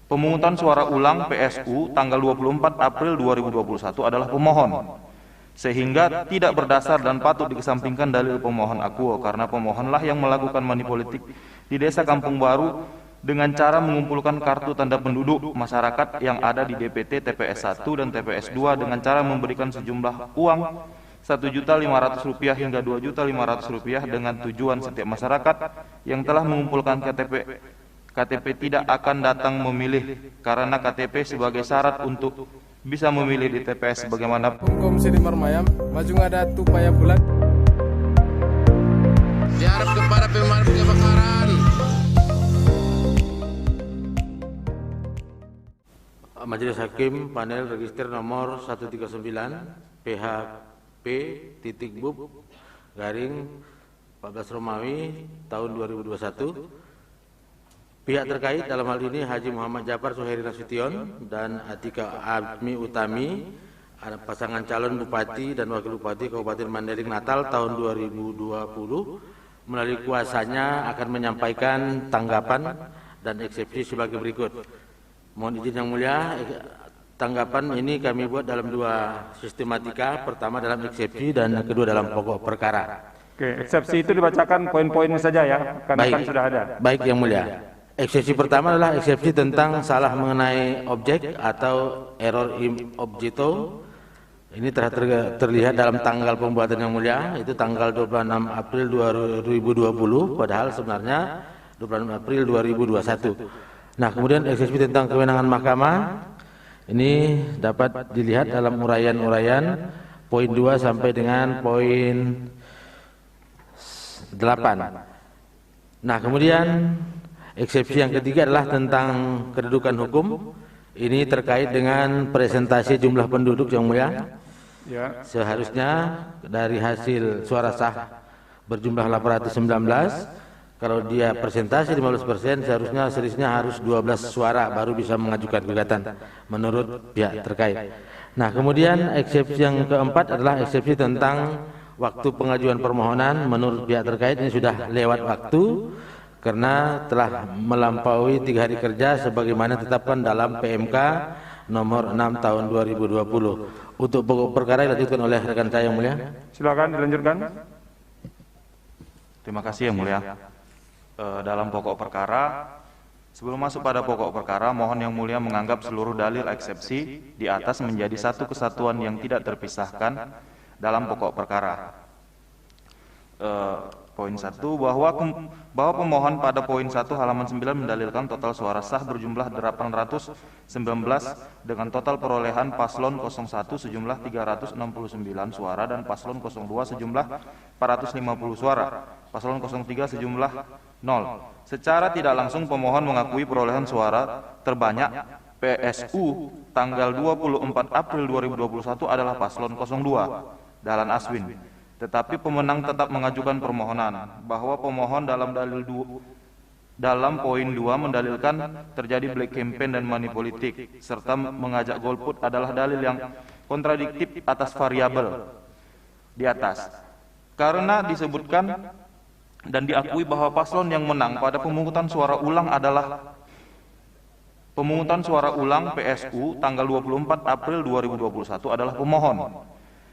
Pemungutan suara ulang PSU tanggal 24 April 2021 adalah pemohon, sehingga tidak berdasar dan patut dikesampingkan dalil pemohon akuo, karena pemohonlah yang melakukan money politik di Desa Kampung Baru dengan cara mengumpulkan kartu tanda penduduk masyarakat yang ada di DPT TPS 1 dan TPS 2 dengan cara memberikan sejumlah uang Rp1.500.000 hingga Rp2.500.000 dengan tujuan setiap masyarakat yang telah mengumpulkan KTP tidak akan datang memilih, karena KTP sebagai syarat untuk bisa memilih di TPS sebagaimana Komisi di Marmayam, maju ada tupaya bulat. Diharap kepada pemadam kebakaran. Majelis Hakim panel register nomor 139 PHP.Bub garing 14 Romawi tahun 2021. Pihak terkait dalam hal ini Haji Muhammad Jafar Suhairi Nasution dan Atika Abmi Utami, ada pasangan calon Bupati dan Wakil Bupati Kabupaten Mandailing Natal tahun 2020, melalui kuasanya akan menyampaikan tanggapan dan eksepsi sebagai berikut. Mohon izin yang mulia, tanggapan ini kami buat dalam dua sistematika, pertama dalam eksepsi dan kedua dalam pokok perkara. Oke, eksepsi itu dibacakan poin-poinnya saja ya, karena kan sudah ada. Baik yang mulia. Eksepsi pertama adalah eksepsi tentang salah mengenai objek atau error in objecto. Ini telah terlihat dalam tanggal pembuatan yang mulia, itu tanggal 26 April 2020, padahal sebenarnya 26 April 2021. Nah, kemudian eksepsi tentang kewenangan mahkamah, ini dapat dilihat dalam uraian-uraian poin 2 sampai dengan poin 8. Nah, kemudian eksepsi yang ketiga adalah tentang kedudukan hukum. Ini terkait dengan presentasi jumlah penduduk yang mulia. Ya. Seharusnya dari hasil suara sah berjumlah 819. Kalau dia presentasi 15%, seharusnya selisihnya harus 12 suara baru bisa mengajukan gugatan menurut pihak terkait. Nah, kemudian eksepsi yang keempat adalah eksepsi tentang waktu pengajuan permohonan. Menurut pihak terkait ini sudah lewat waktu, karena telah melampaui 3 hari kerja sebagaimana ditetapkan dalam PMK nomor 6 tahun 2020. Untuk pokok perkara dilanjutkan oleh rekan saya yang mulia. Silakan dilanjutkan. Terima kasih yang mulia. Dalam pokok perkara, sebelum masuk pada pokok perkara, mohon yang mulia menganggap seluruh dalil eksepsi di atas menjadi satu kesatuan yang tidak terpisahkan dalam pokok perkara. Poin 1, bahwa pemohon pada poin 1 halaman 9 mendalilkan total suara sah berjumlah 819 dengan total perolehan paslon 01 sejumlah 369 suara dan paslon 02 sejumlah 450 suara, paslon 03 sejumlah 0. Secara tidak langsung pemohon mengakui perolehan suara terbanyak PSU tanggal 24 April 2021 adalah paslon 02 Dahlan Aswin. Tetapi pemenang tetap mengajukan permohonan bahwa pemohon dalam poin 2 mendalilkan terjadi black campaign dan money politik serta mengajak golput adalah dalil yang kontradiktif atas variabel di atas. Karena disebutkan dan diakui bahwa paslon yang menang pada pemungutan suara ulang adalah pemungutan suara ulang PSU tanggal 24 April 2021 adalah pemohon,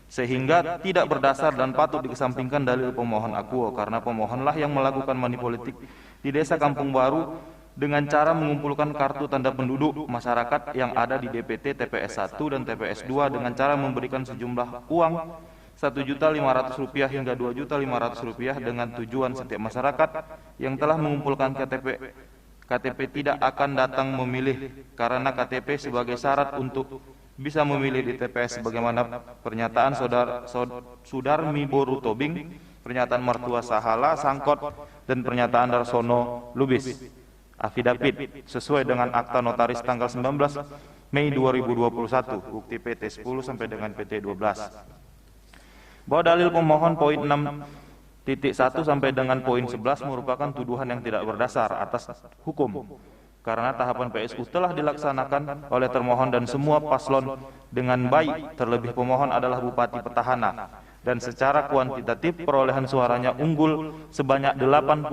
sehingga tidak berdasar dan patut dikesampingkan dalil pemohon akuo, karena pemohonlah yang melakukan money politik di Desa Kampung Baru dengan cara mengumpulkan kartu tanda penduduk masyarakat yang ada di DPT TPS 1 dan TPS 2 dengan cara memberikan sejumlah uang Rp1.500.000 hingga Rp2.500.000 dengan tujuan setiap masyarakat yang telah mengumpulkan KTP tidak akan datang memilih, karena KTP sebagai syarat untuk bisa memilih di TPS sebagaimana pernyataan Sudarmi Boru Tobing, pernyataan mertua Sahala Sangkot, dan pernyataan Darsono Lubis afidavit sesuai dengan akta notaris tanggal 19 Mei 2021 bukti PT 10 sampai dengan PT 12. Bahwa dalil pemohon poin 6.1 sampai dengan poin 11 merupakan tuduhan yang tidak berdasar atas hukum, karena tahapan PSU telah dilaksanakan oleh termohon dan semua paslon dengan baik, terlebih pemohon adalah bupati petahana dan secara kuantitatif perolehan suaranya unggul sebanyak 81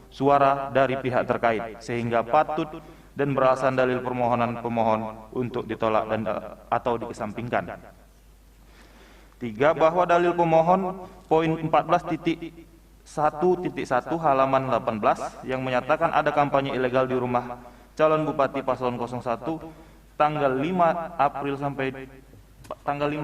suara dari pihak terkait, sehingga patut dan beralasan dalil permohonan pemohon untuk ditolak dan atau dikesampingkan. 3. Bahwa dalil pemohon poin 14.1.1 halaman 18 yang menyatakan ada kampanye ilegal di rumah calon bupati paslon 01 tanggal 5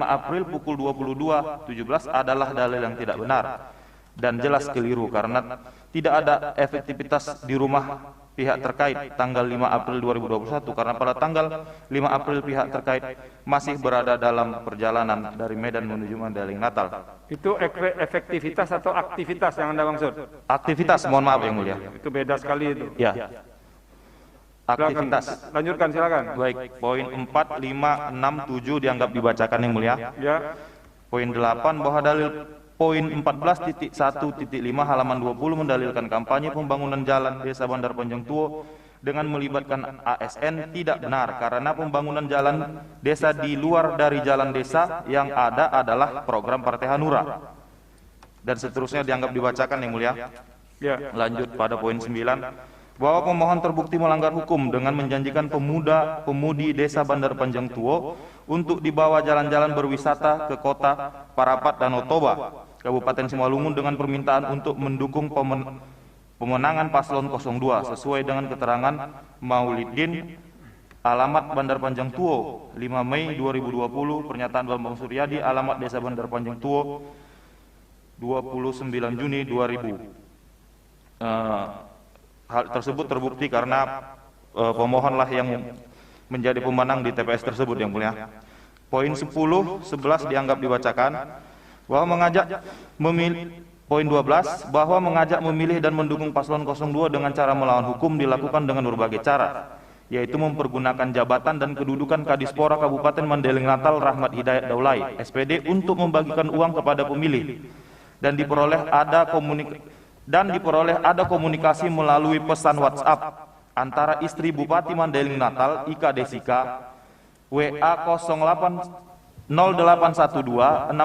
April pukul 22.17 adalah dalil yang tidak benar dan jelas keliru karena tidak ada efektivitas di rumah pihak terkait tanggal 5 April 2021 karena pada tanggal 5 April pihak terkait masih berada dalam perjalanan dari Medan menuju Mandailing Natal. Itu efektivitas atau aktivitas yang Anda maksud? Aktivitas, mohon maaf Yang Mulia. Itu beda sekali itu. Ya. Aktivitas. Silakan. Lanjutkan silakan. Baik, poin 4, 5, 6, 7 dianggap dibacakan Yang Mulia. Ya. Poin 8 bahwa dalil poin 14.1.5 halaman 20 mendalilkan kampanye pembangunan jalan Desa Bandar Panjang Tuo dengan melibatkan ASN tidak benar karena pembangunan jalan desa di luar dari jalan desa yang ada adalah program Partai Hanura. Dan seterusnya dianggap dibacakan Yang Mulia. Ya. Lanjut pada poin 9 bahwa pemohon terbukti melanggar hukum dengan menjanjikan pemuda-pemudi Desa Bandar Panjang Tuo untuk dibawa jalan-jalan berwisata ke kota Parapat dan Otoba, Kabupaten Simalungun dengan permintaan untuk mendukung pemenangan paslon 02 sesuai dengan keterangan Maulidin alamat Bandar Panjang Tuo 5 Mei 2020, pernyataan Bambang Suryadi alamat Desa Bandar Panjang Tuo 29 Juni 2000. Hal tersebut terbukti karena pemohonlah yang menjadi pemenang di TPS tersebut Yang Mulia. Poin 10, 11 dianggap dibacakan bahwa mengajak memilih. Poin 12 bahwa mengajak memilih dan mendukung paslon 02 dengan cara melawan hukum dilakukan dengan berbagai cara, yaitu mempergunakan jabatan dan kedudukan Kadispora Kabupaten Mandailing Natal Rahmat Hidayat Daulay SPD untuk membagikan uang kepada pemilih dan diperoleh ada komunikasi melalui pesan WhatsApp antara istri Bupati Mandailing Natal Ika Desika WA 0812 6410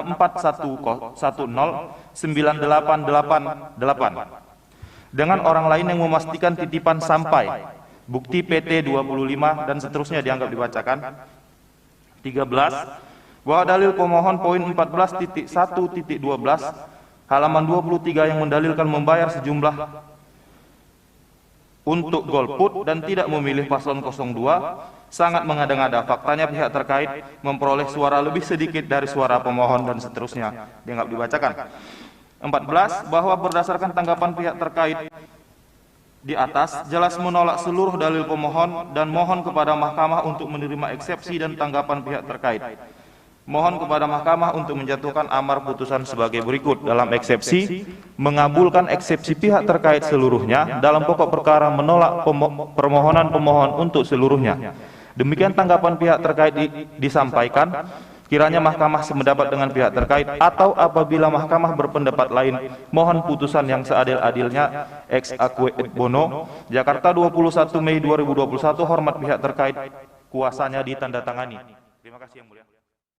9888 dengan orang lain yang memastikan titipan sampai bukti PT 25 dan seterusnya dianggap dibacakan. 13 bahwa dalil pemohon poin 14.1.12 halaman 23 yang mendalilkan membayar sejumlah untuk golput dan tidak memilih paslon 02 sangat mengada-ngada. Faktanya pihak terkait memperoleh suara lebih sedikit dari suara pemohon dan seterusnya dianggap dibacakan. 14 bahwa berdasarkan tanggapan pihak terkait di atas jelas menolak seluruh dalil pemohon dan mohon kepada mahkamah untuk menerima eksepsi dan tanggapan pihak terkait. Mohon kepada mahkamah untuk menjatuhkan amar putusan sebagai berikut. Dalam eksepsi, mengabulkan eksepsi pihak terkait seluruhnya. Dalam pokok perkara menolak permohonan pemohon untuk seluruhnya. Demikian tanggapan pihak terkait disampaikan. Kiranya mahkamah sependapat dengan pihak terkait atau apabila mahkamah berpendapat lain, mohon putusan yang seadil-adilnya ex aequo et bono. Jakarta 21 Mei 2021, hormat pihak terkait, kuasanya ditandatangani. Terima kasih Yang Mulia.